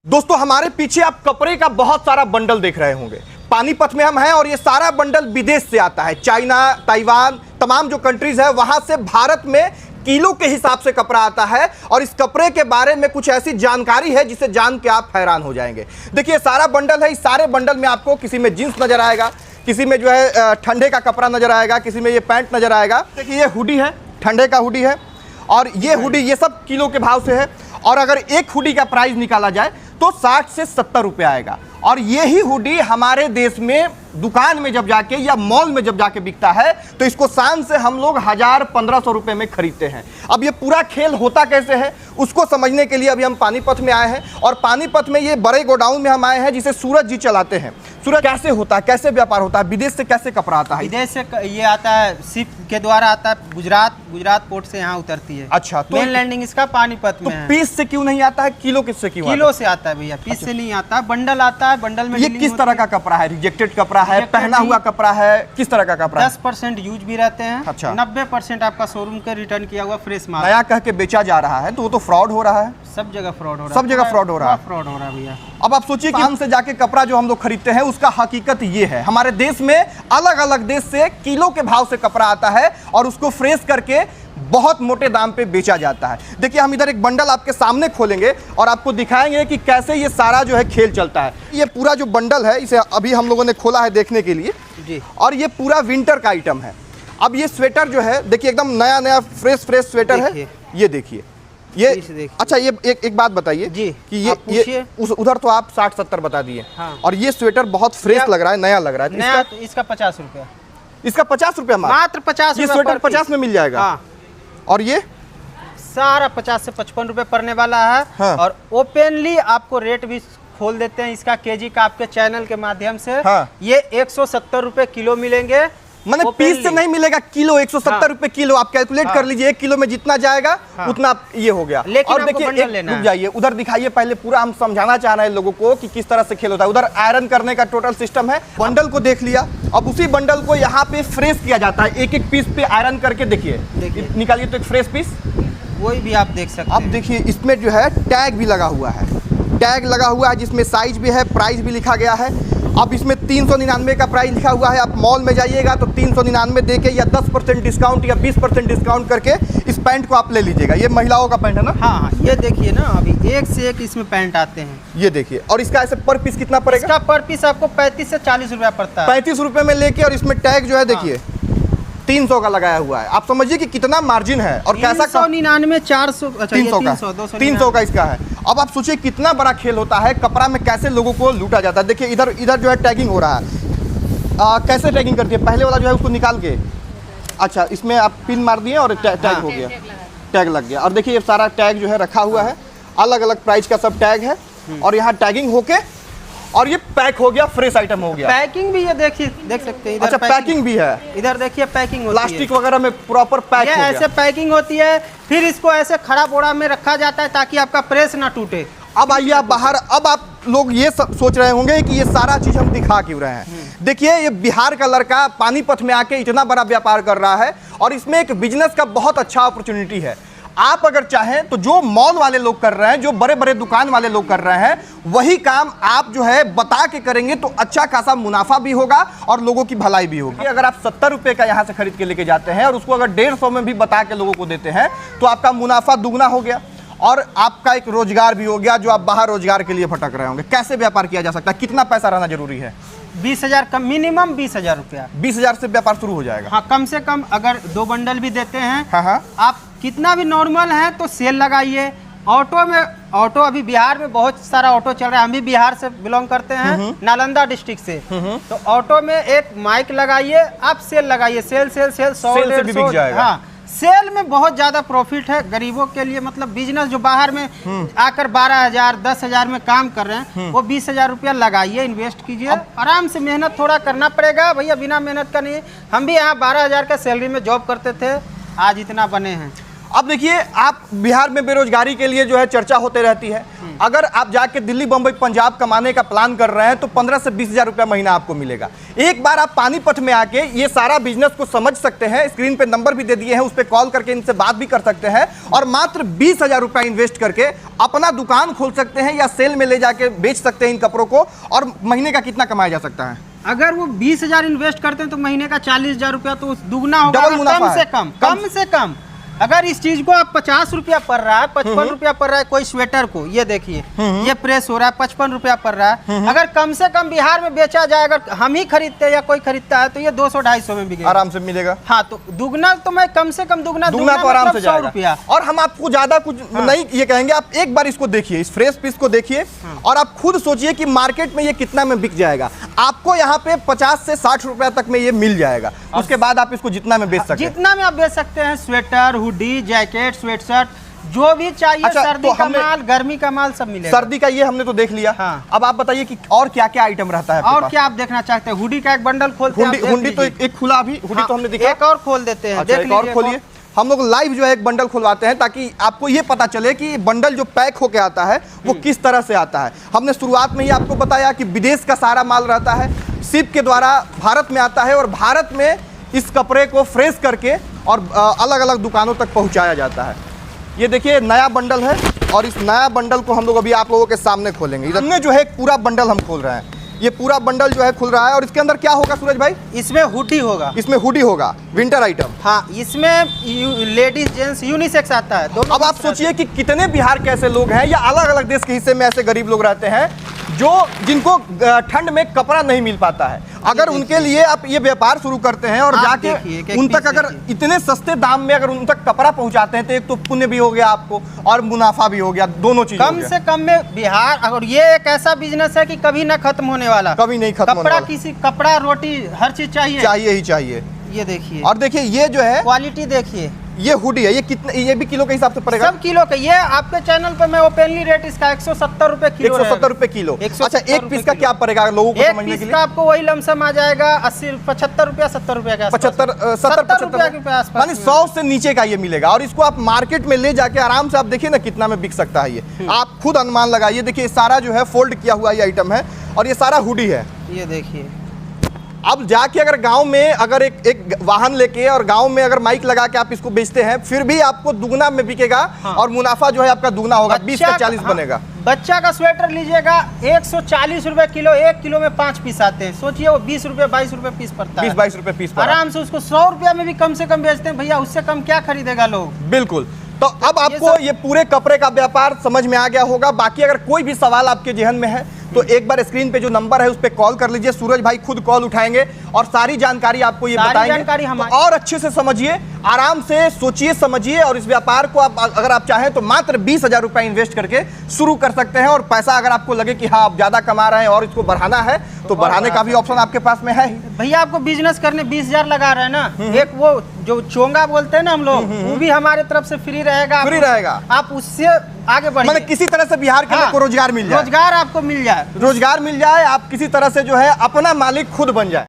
दोस्तों हमारे पीछे आप कपड़े का बहुत सारा बंडल देख रहे होंगे। पानीपत में हम हैं और ये सारा बंडल विदेश से आता है। चाइना, ताइवान, तमाम जो कंट्रीज है वहां से भारत में किलो के हिसाब से कपड़ा आता है। और इस कपड़े के बारे में कुछ ऐसी जानकारी है जिसे जान के आप हैरान हो जाएंगे। देखिए सारा बंडल है, इस सारे बंडल में आपको किसी में जींस नजर आएगा, किसी में जो है ठंडे का कपड़ा नजर आएगा, किसी में ये पैंट नजर आएगा। देखिए ये हुडी है, ठंडे का हुडी है और ये हुडी, ये सब किलो के भाव से है। और अगर एक हुडी का प्राइस निकाला जाए तो 60 से 70 रुपये आएगा। और यही हुडी हमारे देश में दुकान में जब जाके या मॉल में जब जाके बिकता है तो इसको शान से हम लोग 1000-1500 रुपये में खरीदते हैं। अब ये पूरा खेल होता कैसे है उसको समझने के लिए अभी हम पानीपत में आए हैं। और पानीपत में ये बड़े गोडाउन में हम आए हैं जिसे सूरज जी चलाते हैं। सूरज, कैसे होता है, कैसे व्यापार होता है, विदेश से कैसे कपड़ा आता है? विदेश से ये आता है, शिप के द्वारा आता है, गुजरात पोर्ट से यहाँ उतरती है। अच्छा, तो मेन लैंडिंग इसका पानीपत में है। पीस से क्यों नहीं आता है, किलो किससे क्यों? किलो से आता है भैया, पीस से नहीं आता है। बंडल आता है, बंडल में ये किस तरह का कपड़ा है? रिजेक्टेड कपड़ा है, पहना हुआ कपड़ा है, किस तरह का कपड़ा है? 10% यूज भी रहते हैं। अच्छा। 90% आपका शोरूम के रिटर्न किया हुआ फ्रेश माल नया कह के बेचा जा रहा है तो वो तो फ्रॉड हो रहा है। सब जगह फ्रॉड हो रहा है, सब जगह फ्रॉड हो रहा है, फ्रॉड हो रहा है भैया। अब आप सोचिए कि हम से जाके कपड़ा जो हम लोग खरीदते हैं उसका हकीकत ये है। हमारे देश में अलग अलग देश से किलो के भाव से कपड़ा आता है और उसको फ्रेश करके बहुत मोटे दाम पे बेचा जाता है। देखिए हम इधर एक बंडल आपके सामने खोलेंगे और आपको दिखाएंगे कि कैसे ये सारा जो है खेल चलता है। ये पूरा जो बंडल है इसे अभी हम लोगों ने खोला है देखने के लिए जी। और ये पूरा विंटर का आइटम है। अब ये स्वेटर जो है देखिए एकदम नया नया फ्रेश स्वेटर है। ये देखिए ये। अच्छा ये एक बात बताइए कि ये उधर तो आप 60-70 बता दिए। हाँ। और ये स्वेटर बहुत फ्रेश लग रहा है, नया लग रहा है। नया तो इसका 50 रुपया, इसका 50 रुपया मात्र 50। ये स्वेटर 50 में मिल जाएगा। हाँ। और ये सारा 50 से 55 रुपए पड़ने वाला है। हाँ। और ओपनली आपको रेट भी खोल देते हैं इसका केजी का आपके चैनल के माध्यम से। हाँ। ये 170 रुपए किलो मिलेंगे। मैंने पीस से नहीं मिलेगा, किलो 170 रुपए किलो। आप कैलकुलेट कर लीजिए, 1 किलो में जितना जाएगा उतना ये हो गया। लेकिन और देखिए रुक जाइए, उधर दिखाइए पहले, पूरा हम समझाना चाह रहे हैं लोगों को कि किस तरह से खेल होता है। उधर आयरन करने का टोटल सिस्टम है। बंडल को देख लिया, अब उसी बंडल को यहाँ पे फ्रेश किया जाता है। एक एक पीस पे आयरन करके देखिए, निकालिए तो एक फ्रेश पीस वही भी आप देख सकते हैं। अब देखिए इसमें जो है टैग भी लगा हुआ है, टैग लगा हुआ है जिसमें साइज भी है, प्राइस भी लिखा गया है। अब इसमें 399 का प्राइस लिखा हुआ है। आप मॉल में जाइएगा तो 399 देके या 10% डिस्काउंट या 20% डिस्काउंट करके इस पैंट को आप ले लीजिएगा। ये महिलाओं का पैंट है ना? हाँ, ये देखिए ना, अभी एक से एक इसमें पैंट आते हैं। ये देखिए, और इसका ऐसे पर पीस कितना पड़ेगा? इसका पर पीस आपको 35 से 40 रुपया पड़ता है। 35 रुपये में लेके, और इसमें टैग जो है देखिए 300 का लगाया हुआ है। आप समझिए कि कितना मार्जिन है और कैसा 399, 400, 300 का इसका है। अब आप सोचिए कितना बड़ा खेल होता है, कपड़ा में कैसे लोगों को लूटा जाता है। देखिए इधर जो है टैगिंग हो रहा है। कैसे टैगिंग करती है? पहले वाला जो है उसको निकाल के, अच्छा इसमें आप पिन मार दिए और टैग हो गया, टैग लग गया। और देखिए ये सारा टैग जो है रखा हुआ है, अलग अलग प्राइस का सब टैग है। और यहाँ टैगिंग होके और ये पैक हो गया, फ्रेश आइटम हो गया। पैकिंग भी ये देखिए, देख सकते हैं। अच्छा पैकिंग भी है, इधर देखिए पैकिंग होती है, प्लास्टिक वगैरह में प्रॉपर पैक हो गया। ऐसे पैकिंग होती है, फिर इसको ऐसे खड़ा बोरा में रखा जाता है ताकि आपका प्रेस ना टूटे। अब आइए आप बाहर, अब आप लोग ये सब सोच रहे होंगे कि ये सारा चीज हम दिखा क्यों रहे हैं। देखिए ये बिहार का लड़का पानीपत में आके इतना बड़ा व्यापार कर रहा है और इसमें एक बिजनेस का बहुत अच्छा अपॉर्चुनिटी है। आप अगर चाहें तो जो मॉल वाले लोग कर रहे हैं, जो बड़े बड़े दुकान वाले लोग कर रहे हैं, वही काम आप जो है बता के करेंगे तो अच्छा खासा मुनाफा भी होगा और लोगों की भलाई भी होगी। अगर आप 70 रुपये का यहाँ से खरीद के लेके जाते हैं और उसको अगर 150 में भी बता के लोगों को देते हैं तो आपका मुनाफा दुगना हो गया और आपका एक रोजगार भी हो गया जो आप बाहर रोजगार के लिए भटक रहे होंगे। कैसे व्यापार किया जा सकता है? कितना पैसा रहना जरूरी है? 20,000 कम, मिनिमम 20,000 रुपया। 20,000 से व्यापार शुरू हो जाएगा। हाँ, कम से कम अगर 2 बंडल भी देते हैं। हाँ। आप कितना भी नॉर्मल है तो सेल लगाइए। ऑटो अभी बिहार में बहुत सारा ऑटो चल रहा है। हम भी बिहार से बिलोंग करते हैं, नालंदा डिस्ट्रिक्ट से। तो ऑटो में एक माइक लगाइए, आप सेल लगाइए, सेल 100-150। हाँ, सेल में बहुत ज्यादा प्रॉफिट है गरीबों के लिए। मतलब बिजनेस जो बाहर में आकर 12,000, 10,000 में काम कर रहे हैं, वो 20,000 रुपया लगाइए, इन्वेस्ट कीजिए। आराम से मेहनत थोड़ा करना पड़ेगा भैया, बिना मेहनत का नहीं। हम भी यहाँ 12,000 का सैलरी में जॉब करते थे, आज इतना बने हैं। अब देखिए, आप बिहार में बेरोजगारी के लिए जो है चर्चा होते रहती है। अगर आप जाके दिल्ली, बंबई, पंजाब कमाने का प्लान कर रहे हैं तो 15 से 20 हजार रुपया महीना आपको मिलेगा। एक बार आप पानीपत में आके ये सारा बिजनेस को समझ सकते हैं। स्क्रीन पे नंबर भी दे दिए हैं, उस पर कॉल करके इनसे बात भी कर सकते हैं और मात्र 20 हजार रुपया इन्वेस्ट करके अपना दुकान खोल सकते हैं या सेल में ले जाके बेच सकते हैं इन कपड़ों को। और महीने का कितना कमाया जा सकता है? अगर वो 20,000 इन्वेस्ट करते हैं तो महीने का 40,000 रुपया तो दुगना होगा। डबल मुनाफा है। कम से कम अगर इस चीज को आप 50 रुपया पड़ रहा है, 55 रुपया पड़ रहा है, कोई स्वेटर को ये देखिए ये प्रेस हो रहा है 55 रुपया पड़ रहा है। अगर कम से कम बिहार में बेचा जाए, अगर हम ही खरीदते हैं या कोई खरीदता है तो ये 200-250 में बिकेगा, आराम से मिलेगा। हाँ, तो दुगना तो मैं कम से कम दुगना तो आराम से 100 रुपया। और हम आपको ज्यादा कुछ नहीं ये कहेंगे, आप एक बार इसको देखिए, इस फ्रेश पीस को देखिए और आप खुद सोचिए कि मार्केट में ये कितना में बिक जाएगा। आपको यहाँ पे 50 से 60 रुपया तक में ये मिल जाएगा। उसके बाद आप इसको जितना में बेच सकते हैं, जितना में आप बेच सकते हैं। स्वेटर, हुडी, जैकेट, स्वेटशर्ट, जो भी चाहिए। अच्छा, सर्दी तो का माल, गर्मी का माल सब मिलेगा। सर्दी का ये हमने तो देख लिया। हाँ। अब आप बताइए कि और क्या क्या आइटम रहता है आपके और पास? क्या आप देखना चाहते हैं? हुडी का एक बंडल खोलते हैं, आप देख हुडी तो लीजिए। एक खुला, अभी हुडी तो हमने दिखा। एक और खोल देते हैं, अच्छा, देख एक और लीजिए। खोलिए। हम लोग लाइव जो है एक बंडल खुलवाते हैं ताकि आपको ये पता चले कि बंडल जो पैक होके आता है वो किस तरह से आता है। हमने शुरुआत में ही आपको बताया कि विदेश का सारा माल रहता है, शिप के द्वारा भारत में आता है और भारत में इस कपड़े को फ्रेश करके और अलग अलग दुकानों तक पहुंचाया जाता है। ये देखिए नया बंडल है और इस नया बंडल को हम लोग अभी आप लोगों के सामने खोलेंगे। इधर जो है एक पूरा बंडल हम खोल रहे हैं, ये पूरा बंडल जो है खुल रहा है। और इसके अंदर क्या होगा सूरज भाई? इसमें हुडी होगा। इसमें हुडी होगा, विंटर आइटम। हाँ, इसमें लेडीज जेंट्स यूनिसेक्स आता है दोनों। अब आप सोचिए कि कितने बिहार के ऐसे लोग हैं या अलग अलग देश के हिस्से में ऐसे गरीब लोग रहते हैं जो जिनको ठंड में कपड़ा नहीं मिल पाता है। अगर उनके लिए आप ये व्यापार शुरू करते हैं और जाके उन तक अगर इतने सस्ते दाम में अगर उन तक कपड़ा पहुंचाते हैं तो एक तो पुण्य भी हो गया आपको और मुनाफा भी हो गया, दोनों चीज कम से कम में बिहार। और ये एक ऐसा बिजनेस है कि कभी ना खत्म होने वाला, कभी नहीं खत्म होने वाला। किसी कपड़ा, रोटी, हर चीज चाहिए ही चाहिए। ये देखिए, और देखिए ये जो है क्वालिटी देखिए, ये हुडी है, ये कितने, ये भी किलो के हिसाब से पड़ेगा? सब किलो का। ये आपके चैनल पे मैं ओपनली रेट इसका 170 रुपए किलो। 170 रुपए किलो। अच्छा, एक पीस का क्या पड़ेगा लोगों को समझने के लिए? आपको वही लमसम आ जाएगा 75 रुपया, 70 रुपया का, 75 रुपया के आसपास, माने 100 से नीचे का ये मिलेगा। और इसको आप मार्केट में ले जाके आराम से आप देखिए ना कितना में बिक सकता है। ये आप खुद अनुमान लगाइए। देखिए सारा जो है फोल्ड किया हुआ ये आइटम है और ये सारा हुडी है। ये देखिए, अब जाके अगर गांव में अगर एक वाहन लेके और गांव में अगर माइक लगा के आप इसको बेचते हैं फिर भी आपको दुगना में बिकेगा। हाँ। और मुनाफा जो है आपका दुगना होगा, 20 से 40 बनेगा। बच्चा का स्वेटर लीजिएगा 140 रुपए किलो, 1 किलो में 5 पीस आते हैं। सोचिए वो 20 रुपए 22 रुपए पीस पड़ता है। 20-22 रुपए पीस आराम से उसको 100 रुपया में भी कम से कम बेचते हैं भैया, उससे कम क्या खरीदेगा लोग। बिल्कुल। तो अब आपको ये पूरे कपड़े का व्यापार समझ में आ गया होगा। बाकी अगर कोई भी सवाल आपके जहन में है तो एक बार स्क्रीन पे जो नंबर है उस पे कॉल कर लीजिए। सूरज भाई खुद कॉल उठाएंगे और सारी जानकारी आपको ये बताएंगे। तो और अच्छे से समझिए, आराम से सोचिए, समझिए और इस व्यापार को आप अगर आप चाहें तो मात्र 20 हजार रुपया इन्वेस्ट करके शुरू कर सकते हैं। और पैसा अगर आपको लगे कि हाँ आप ज्यादा कमा रहे हैं और इसको बढ़ाना है तो बढ़ाने का भी ऑप्शन आपके पास में है ही। भैया आपको बिजनेस करने 20 हजार लगा रहे हैं ना, एक वो जो चोंगा बोलते हैं ना हम लोग, वो भी हमारे तरफ से फ्री रहेगा। फ्री रहेगा, आप उससे आगे बढ़िए। मतलब किसी तरह से बिहार के लोग को रोजगार मिल जाए, रोजगार आपको मिल जाए, रोजगार मिल जाए, आप किसी तरह से जो है अपना मालिक खुद बन जाए।